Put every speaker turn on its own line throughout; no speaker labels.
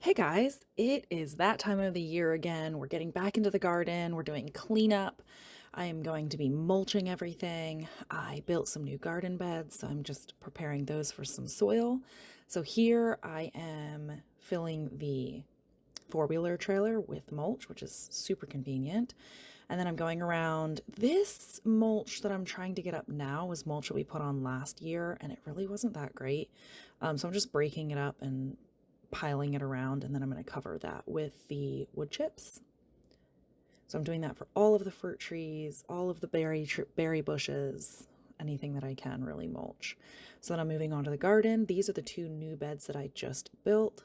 Hey guys, it is that time of the year again. We're getting back into the garden. We're doing cleanup. I am going to be mulching everything. I built some new garden beds, so I'm just preparing those for some soil. So here I am filling the four-wheeler trailer with mulch, which is super convenient. And then I'm going around. This mulch that I'm trying to get up now was mulch that we put on last year, and it really wasn't that great. So I'm just breaking it up and piling it around, and then I'm going to cover that with the wood chips. So I'm doing that for all of the fruit trees, all of the berry bushes, anything that I can really mulch. So then I'm moving on to the garden. These are the two new beds that I just built.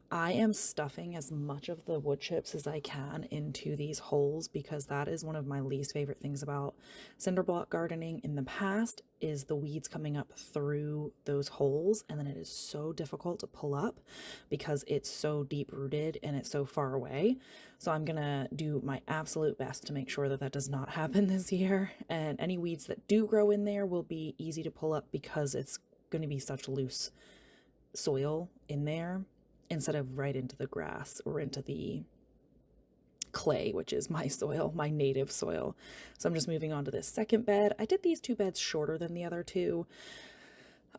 I am stuffing as much of the wood chips as I can into these holes because that is one of my least favorite things about cinder block gardening in the past is the weeds coming up through those holes, and then it is so difficult to pull up because it's so deep rooted and it's so far away. So I'm gonna do my absolute best to make sure that that does not happen this year, and any weeds that do grow in there will be easy to pull up because it's going to be such loose soil in there instead of right into the grass or into the clay, which is my soil, my native soil. So I'm just moving on to this second bed. I did these two beds shorter than the other two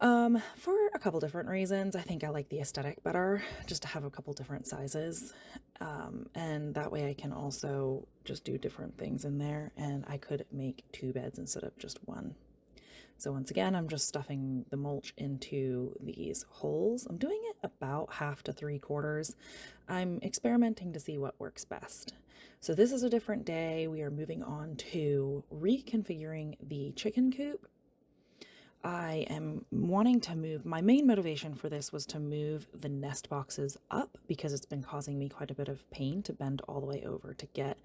for a couple different reasons. I think I like the aesthetic better, just to have a couple different sizes. And that way I can also just do different things in there, and I could make two beds instead of just one. So once again, I'm just stuffing the mulch into these holes. I'm doing it about 1/2 to 3/4. I'm experimenting to see what works best. So this is a different day. We are moving on to reconfiguring the chicken coop. I am wanting to move. My main motivation for this was to move the nest boxes up because it's been causing me quite a bit of pain to bend all the way over to get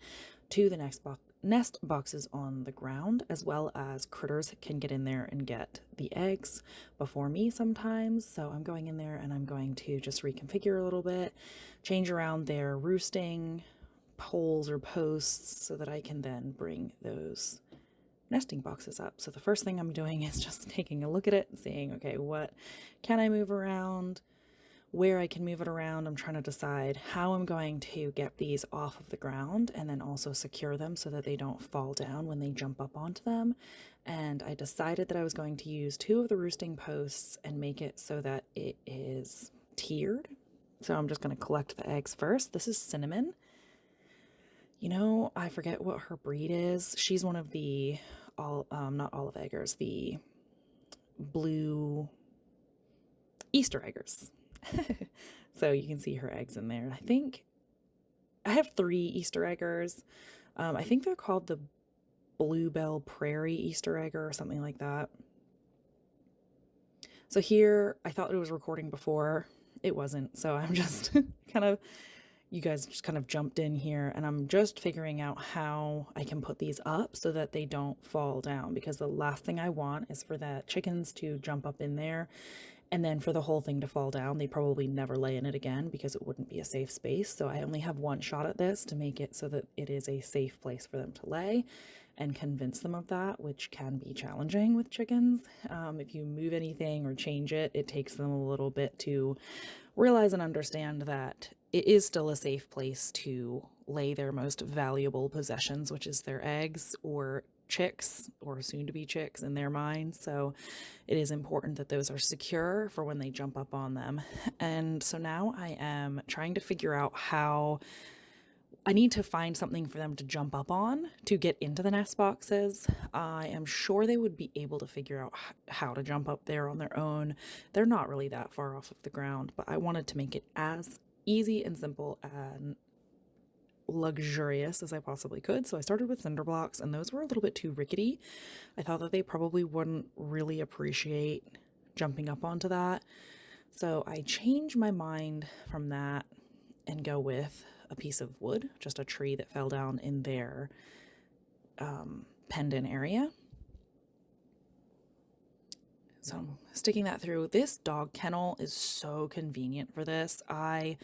to the nest boxes on the ground, as well as critters can get in there and get the eggs before me sometimes. So I'm going in there and I'm going to just reconfigure a little bit, change around their roosting poles or posts so that I can then bring those nesting boxes up. So the first thing I'm doing is just taking a look at it and seeing, okay, what can I move around, where I can move it around. I'm trying to decide how I'm going to get these off of the ground and then also secure them so that they don't fall down when they jump up onto them. And I decided that I was going to use two of the roosting posts and make it so that it is tiered. So I'm just going to collect the eggs first. This is Cinnamon. You know, I forget what her breed is. She's one of the not olive eggers, the blue Easter eggers. So you can see her eggs in there. I think I have 3 Easter eggers. I think they're called the Bluebell Prairie Easter egger or something like that. So here, I thought it was recording before. It wasn't. So I'm just you guys just kind of jumped in here, and I'm just figuring out how I can put these up so that they don't fall down, because the last thing I want is for the chickens to jump up in there and then for the whole thing to fall down. They probably never lay in it again because it wouldn't be a safe space. So I only have one shot at this to make it so that it is a safe place for them to lay and convince them of that, which can be challenging with chickens. If you move anything or change it, it takes them a little bit to realize and understand that it is still a safe place to lay their most valuable possessions, which is their eggs or chicks, or soon to be chicks in their minds. So it is important that those are secure for when they jump up on them. And so now I am trying to figure out how I need to find something for them to jump up on to get into the nest boxes. I am sure they would be able to figure out how to jump up there on their own. They're not really that far off of the ground, but I wanted to make it as easy and simple and luxurious as I possibly could. So I started with cinder blocks, and those were a little bit too rickety. I thought that they probably wouldn't really appreciate jumping up onto that. So I changed my mind from that and go with a piece of wood, just a tree that fell down in their penned in area. So I'm sticking that through. This dog kennel is so convenient for this. I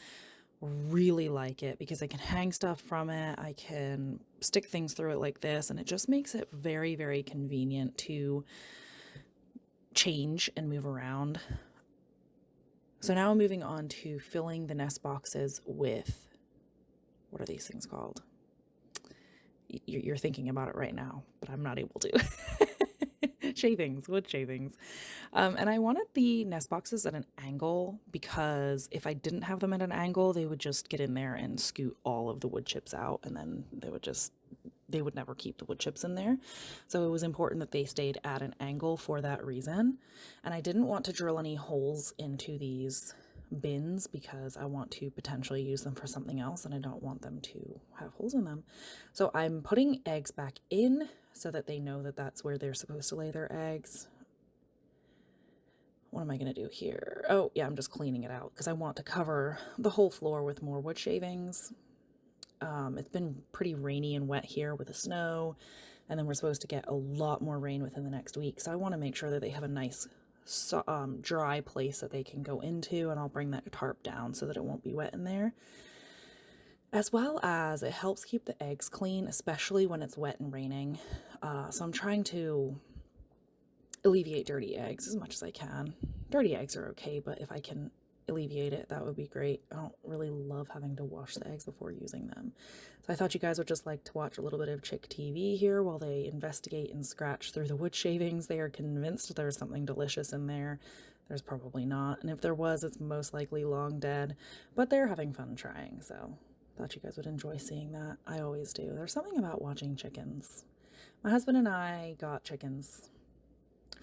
really like it because I can hang stuff from it. I can stick things through it like this, and it just makes it very, very convenient to change and move around. So now I'm moving on to filling the nest boxes with, what are these things called? You're thinking about it right now, but I'm not able to. Shavings, wood shavings. And I wanted the nest boxes at an angle because if I didn't have them at an angle, they would just get in there and scoot all of the wood chips out, and then they would never keep the wood chips in there. So it was important that they stayed at an angle for that reason. And I didn't want to drill any holes into these bins because I want to potentially use them for something else and I don't want them to have holes in them. So I'm putting eggs back in so that they know that that's where they're supposed to lay their eggs. What am I going to do here? Oh yeah, I'm just cleaning it out because I want to cover the whole floor with more wood shavings. It's been pretty rainy and wet here with the snow, and then we're supposed to get a lot more rain within the next week. So I want to make sure that they have a nice dry place that they can go into, and I'll bring that tarp down so that it won't be wet in there. As well as it helps keep the eggs clean, especially when it's wet and raining. So I'm trying to alleviate dirty eggs as much as I can. Dirty eggs are okay, but if I can alleviate it, that would be great. I don't really love having to wash the eggs before using them. So I thought you guys would just like to watch a little bit of Chick TV here while they investigate and scratch through the wood shavings. They are convinced there's something delicious in there. There's probably not, and if there was, it's most likely long dead, but they're having fun trying, so thought you guys would enjoy seeing that. I always do. There's something about watching chickens. My husband and I got chickens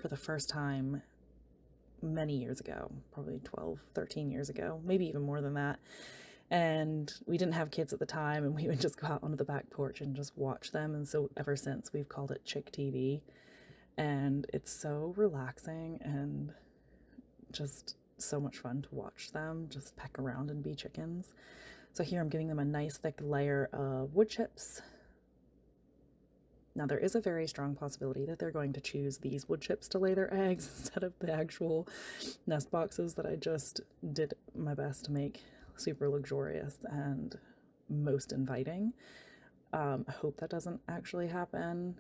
for the first time many years ago, probably 12, 13 years ago, maybe even more than that. And we didn't have kids at the time, and we would just go out onto the back porch and just watch them. And so ever since, we've called it Chick TV. And it's so relaxing and just so much fun to watch them just peck around and be chickens. So here I'm giving them a nice thick layer of wood chips. Now there is a very strong possibility that they're going to choose these wood chips to lay their eggs instead of the actual nest boxes that I just did my best to make super luxurious and most inviting. I hope that doesn't actually happen,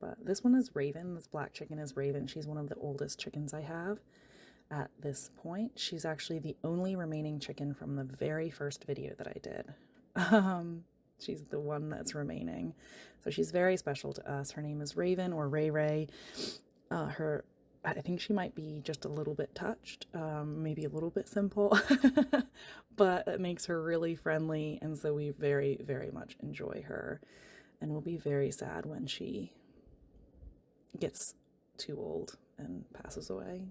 but this one is Raven. This black chicken is Raven. She's one of the oldest chickens I have at this point. She's actually the only remaining chicken from the very first video that I did. She's the one that's remaining. So she's very special to us. Her name is Raven, or Ray Ray. I think she might be just a little bit touched, maybe a little bit simple, but it makes her really friendly. And so we very, very much enjoy her, and we'll be very sad when she gets too old and passes away.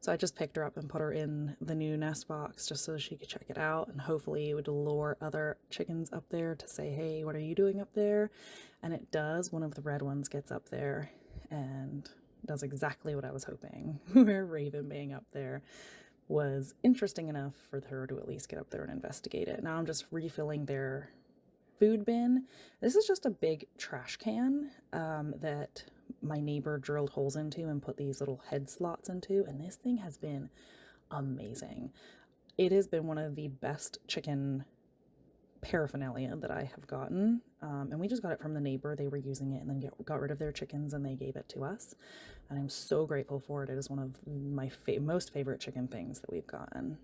So I just picked her up and put her in the new nest box just so she could check it out, and hopefully it would lure other chickens up there to say, hey, what are you doing up there? And it does. One of the red ones gets up there and does exactly what I was hoping. Where Raven being up there was interesting enough for her to at least get up there and investigate it. Now I'm just refilling their food bin. This is just a big trash can that my neighbor drilled holes into and put these little head slots into, and this thing has been amazing. It has been one of the best chicken paraphernalia that I have gotten, and we just got it from the neighbor. They were using it and then got rid of their chickens, and they gave it to us, and I'm so grateful for it. It is one of my most favorite chicken things that we've gotten.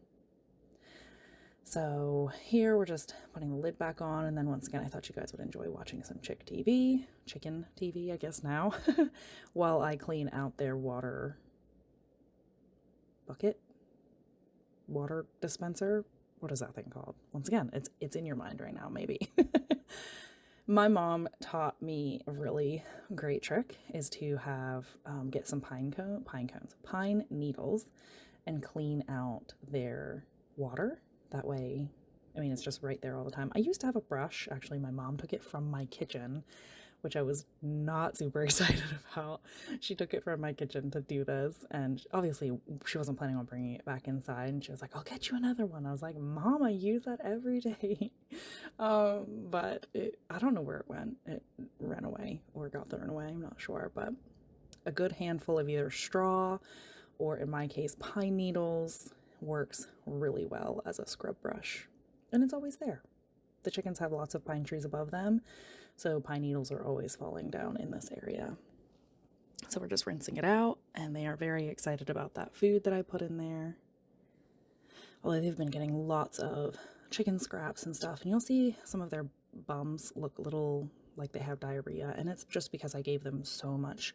So here we're just putting the lid back on, and then once again I thought you guys would enjoy watching some chicken TV, I guess now, while I clean out their water bucket, water dispenser. What is that thing called? Once again, it's in your mind right now, maybe. My mom taught me a really great trick is to have get some pine needles, and clean out their water. That way, I mean, it's just right there all the time. I used to have a brush. Actually, my mom took it from my kitchen, which I was not super excited about. She took it from my kitchen to do this, and obviously she wasn't planning on bringing it back inside, and she was like, I'll get you another one. I was like, Mom, I use that every day. But I don't know where it went. It ran away or got thrown away. I'm not sure, but a good handful of either straw or, in my case, pine needles works really well as a scrub brush, and it's always there. The chickens have lots of pine trees above them, so pine needles are always falling down in this area. So we're just rinsing it out, and they are very excited about that food that I put in there. Although they've been getting lots of chicken scraps and stuff, and you'll see some of their bums look a little like they have diarrhea, and it's just because I gave them so much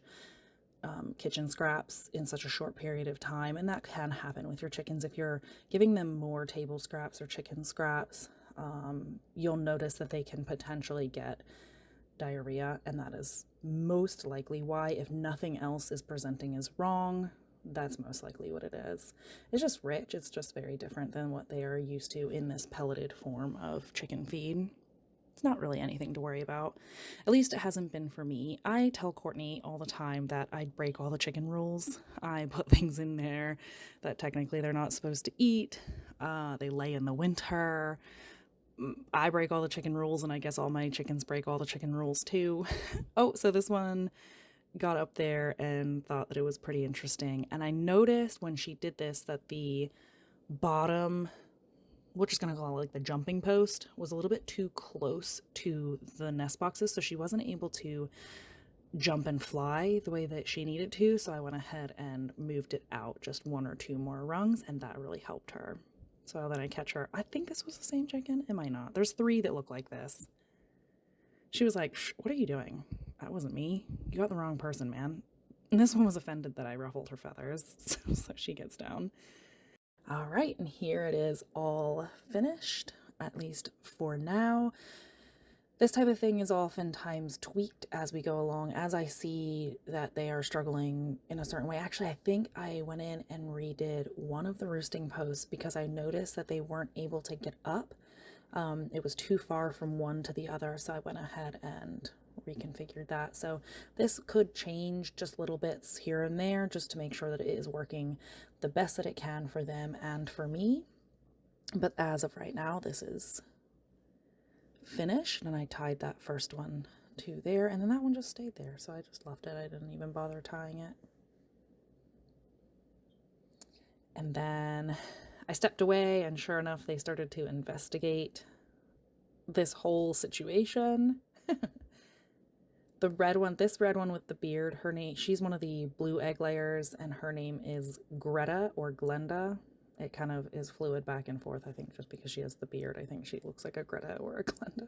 kitchen scraps in such a short period of time, and that can happen with your chickens. If you're giving them more table scraps or chicken scraps, you'll notice that they can potentially get diarrhea, and that is most likely why. If nothing else is presenting as wrong, that's most likely what it is. It's just rich. It's just very different than what they are used to in this pelleted form of chicken feed. It's not really anything to worry about. At least it hasn't been for me. I tell Courtney all the time that I break all the chicken rules. I put things in there that technically they're not supposed to eat. They lay in the winter. I break all the chicken rules, and I guess all my chickens break all the chicken rules too. Oh, so this one got up there and thought that it was pretty interesting. And I noticed when she did this that the bottom, we're just going to call it like the jumping post, was a little bit too close to the nest boxes. So she wasn't able to jump and fly the way that she needed to. So I went ahead and moved it out just one or two more rungs, and that really helped her. So then I catch her. I think this was the same chicken. It might not. There's 3 that look like this. She was like, what are you doing? That wasn't me. You got the wrong person, man. And this one was offended that I ruffled her feathers. So she gets down. All right, and here it is all finished, at least for now. This type of thing is oftentimes tweaked as we go along, as I see that they are struggling in a certain way. Actually, I think I went in and redid one of the roosting posts because I noticed that they weren't able to get up. It was too far from one to the other, so I went ahead and reconfigured that. So this could change just little bits here and there just to make sure that it is working the best that it can for them and for me. But as of right now, this is finished, and I tied that first one to there, and then that one just stayed there, so I just left it. I didn't even bother tying it. And then I stepped away, and sure enough, they started to investigate this whole situation. The red one, this red one with the beard, her name, she's one of the blue egg layers, and her name is Greta or Glenda. It kind of is fluid back and forth, I think, just because she has the beard. I think she looks like a Greta or a Glenda.